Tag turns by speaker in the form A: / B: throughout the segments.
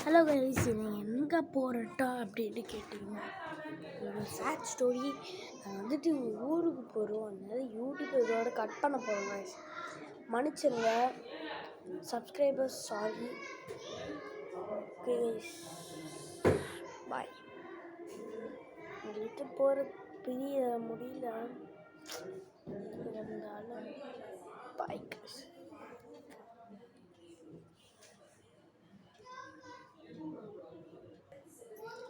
A: Hello guys, நீங்கள் எங்கே போகிறட்டா அப்படின்னு கேட்டிங்கன்னா ஒரு சேட் ஸ்டோரி. நான் வந்துட்டு ஊருக்கு போகிறோம், அதனால யூடியூப் இதோட கட் பண்ண போகிறோம் கைஸ். மன்னிச்சிருங்க சப்ஸ்கிரைபர்ஸ், சாரி. ஓகே கைஸ், பாய். விட்டு போகிற பிரிய முடியல இருந்தாலும் பாய் கைஸ்.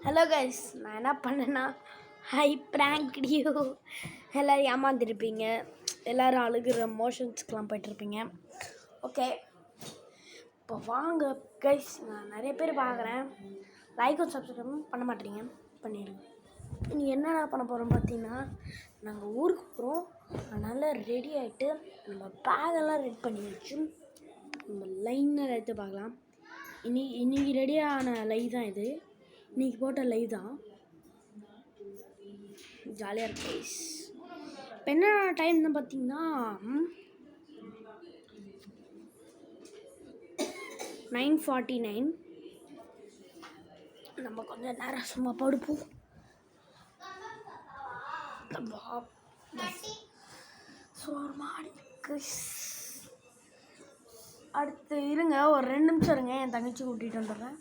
A: ஹலோ கைஸ், நான் என்ன பண்ணேன்னா ப்ராங்க் வீடியோ. எல்லோரும் ஏமாந்துருப்பீங்க, எல்லோரும் அழுகிற மோஷன்ஸ்க்கெலாம் போய்ட்டுருப்பீங்க. ஓகே, இப்போ வாங்க கைஸ், நான் நிறைய பேர் பார்க்குறேன், லைக்கும் சப்ஸ்கிரைபும் பண்ண மாட்டேறீங்க, பண்ணிடுங்க. இனி என்னென்ன பண்ண போகிறோம் பார்த்தீங்கன்னா, நாங்கள் ஊருக்கு போகிறோம், அதனால் ரெடி ஆகிட்டு நம்ம பேகெல்லாம் ரெடி பண்ணி வச்சு நம்ம லைனாக எடுத்து பார்க்கலாம். இன்னைக்கு ரெடியான லைவ் தான் இது, இன்றைக்கி போட்ட லைவ் தான். ஜாலியாக இருக்கு கைஸ். இப்போ என்ன டைம்னு பார்த்தீங்கன்னா 9:49. நம்ம கொஞ்சம் நேரம் சும்மா படுப்போம். அடுத்து இருங்க, ஒரு 2 நிமிஷம் இருங்க, என் தங்கச்சி கூட்டிகிட்டு வந்துடுறேன்.